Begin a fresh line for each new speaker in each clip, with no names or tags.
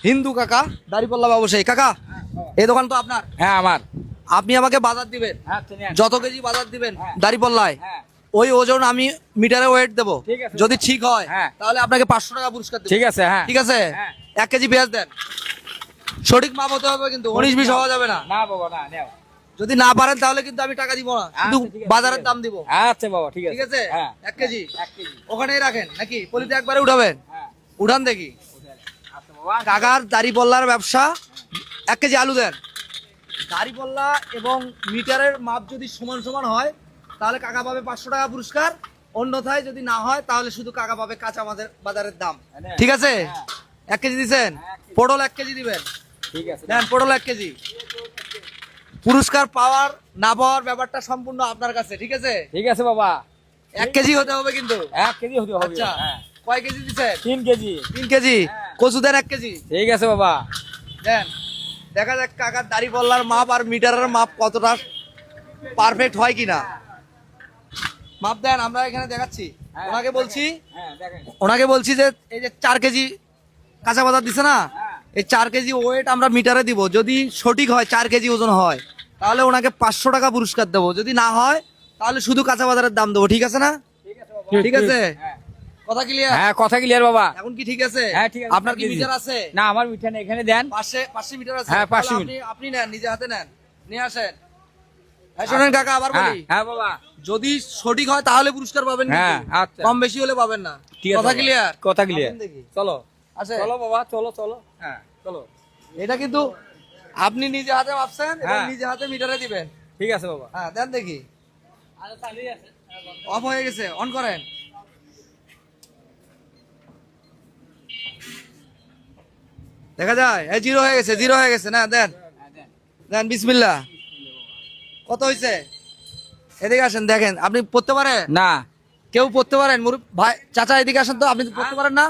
হিন্দু কাকা, দাড়িপাল্লা ব্যবসায়ী কাকা, এই দোকান তো আপনার?
হ্যাঁ আমার।
আপনি আমাকে বাজার দিবেন,
হ্যাঁ
যত কেজি বাজার দিবেন
হ্যাঁ।
দাড়িপাল্লায়,
হ্যাঁ
ওই ওজন আমি মিটারে ওয়েট দেবো।
ঠিক আছে।
যদি ঠিক হয়
হ্যাঁ।
তাহলে আপনাকে 500 টাকা পুরস্কার দেবো।
ঠিক আছে। হ্যাঁ
ঠিক আছে,
হ্যাঁ।
1 কেজি পেঁয়াজ দেন, সঠিক মাপ হতে হবে কিন্তু 19-20 হওয়া যাবে না।
না বাবা না নেও।
যদি না পারেন তাহলে কিন্তু আমি টাকা দিব না, শুধু
আচ্ছা, ঠিক আছে,
বাজারের
ঠিক আছে।
দাম দিব।
আচ্ছা বাবা ঠিক আছে।
ঠিক আছে,
হ্যাঁ
1 কেজি
1 কেজি।
ওখানেই রাখেন নাকি পলিতে একবারে উঠাবেন?
হ্যাঁ
উঠান দেখি।
আচ্ছা বাবা।
কাকার দাড়িপাল্লার ব্যবসা। 1 কেজি আলু দেন। দাড়িপাল্লা এবং মিটারের মাপ যদি সমান সমান হয় তাহলে কাকা পাবে 500 টাকা পুরস্কার, অন্যথায় যদি না হয় তাহলে শুধু কাকা পাবে কাঁচা বাজারের দাম। ঠিক আছে, 1 কেজি দিচ্ছেন। পটল 1 কেজি দিবেন।
ঠিক আছে।
দেন পটল 1 কেজি। পুরস্কার পাওয়ার না পাওয়ার ব্যাপারটা সম্পূর্ণ আপনার কাছে। ঠিক আছে,
ঠিক আছে বাবা।
1 কেজি হতে হবে কিন্তু।
1 কেজি হতে হবে।
আচ্ছা,
হ্যাঁ
কয় কেজি দিচ্ছেন?
3 কেজি।
3 কেজি।
হ্যাঁ।
কচু দেন 1 কেজি।
ঠিক আছে বাবা।
দেন, দেখা যাক কাকার দাড়িপাল্লার মাপ আর মিটারের মাপ কতটা পারফেক্ট হয় কিনা। মাপ দেন, আমরা এখানে দেখাচ্ছি।
হ্যাঁ,
ওনাকে বলছি,
হ্যাঁ দেখেন।
ওনাকে বলছি যে এই যে 4 কেজি কাঁচা বাজার দিছে না,
হ্যাঁ।
এই 4 কেজি ওয়েট আমরা মিটারে দিব। যদি সঠিক হয় 4 কেজি ওজন হয় তাহলে ওনাকে 500 টাকা পুরস্কার দেবো, যদি না হয় তাহলে শুধু কাঁচা বাজারের দাম দেবো। ঠিক আছে না?
ঠিক আছে বাবা।
ঠিক আছে,
হ্যাঁ।
কথা ক্লিয়ার?
হ্যাঁ কথা ক্লিয়ার বাবা।
এখন কি ঠিক আছে?
হ্যাঁ ঠিক আছে।
আপনার কি
4 কেজি।
মিটার আছে?
না আমার মিঠা নেই, এখানে দেন।
পাশে মিটার আছে?
হ্যাঁ, 500
তাহলে আপনি নেন, নিজে হাতে নেন, নিয়ে আসেন। হ্যাঁ শোনেন কাকা, আবার
হ্যাঁ
বলি,
হ্যাঁ বাবা।
যদি সঠিক হয় তাহলে পুরস্কার পাবেন,
হ্যাঁ,
কিন্তু
আচ্ছা।
কম বেশি হলে পাবেন না।
ঠিক আছে
কথা
বাবা।
ক্লিয়ার?
কথা ক্লিয়ার।
আসেন দেখি।
চলো
আছে?
চলো বাবা, চলো চলো। হ্যাঁ চলো।
এটা কিন্তু আপনি নিজে হাতে মাপছেন এবং
হ্যাঁ।
নিজে হাতে মিটারে দিবেন।
ঠিক আছে বাবা।
হ্যাঁ দেন দেখি। অফ হয়ে গেছে, অন করেন। দেখা যায় এই জিরো হয়ে গেছে, জিরো হয়ে গেছে না। দেন দেন, বিসমিল্লাহ। কত হয়েছে? এদিকে আসেন, দেখেন। আপনি পড়তে পারেন?
না
কেউ পড়তে পারেন? ভাই চাচা এদিকে আসেন তো, আপনি পড়তে পারেন না?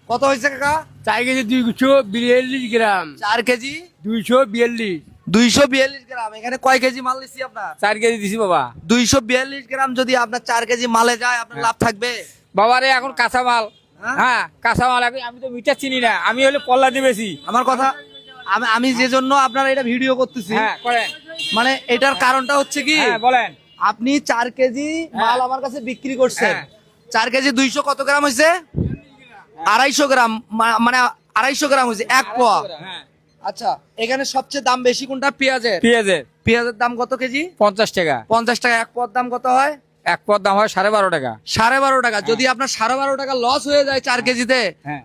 কত হয়েছে কাকা?
4 কেজি 242 গ্রাম।
4 কেজি
242।
242 গ্রাম। এখানে কয় কেজি মাল নিচ্ছি আপনার?
4 কেজি দিছি বাবা।
242 গ্রাম যদি আপনার 4 কেজি মালে যায়, আপনার লাভ থাকবে?
বাবা রে এখন কাঁচা মাল।
হ্যাঁ?
হ্যাঁ কাঁচা মাল। এখন আমি তো মিঠা চিনি না, আমি হলে পল্লা দিয়ে বেশি।
আমার কথা, আমি যে জন্য আপনার এটা ভিডিও করতেছি,
হ্যাঁ করেন।
মানে এটার কারণটা হচ্ছে কি,
হ্যাঁ বলেন।
আপনি 4 কেজি মাল আমার কাছে বিক্রি করছেন।
হ্যাঁ।
4 কেজি 200 কত গ্রাম হয়েছে? 250 গ্রাম, মানে 250 গ্রাম হয়েছে 1 পোয়া।
হ্যাঁ
আচ্ছা, এখানে সবচেয়ে দাম বেশি কোনটা? পেঁয়াজের।
পেঁয়াজের
পেঁয়াজের দাম কত কেজি?
50 টাকা।
50 টাকা। 1 পোয়ার দাম কত হয়?
1 পদ দাম হয় 12.5 টাকা।
12.5 টাকা। যদি আপনার 12.5 টাকা লস হয়ে যায় 4 কেজিতে,
হ্যাঁ।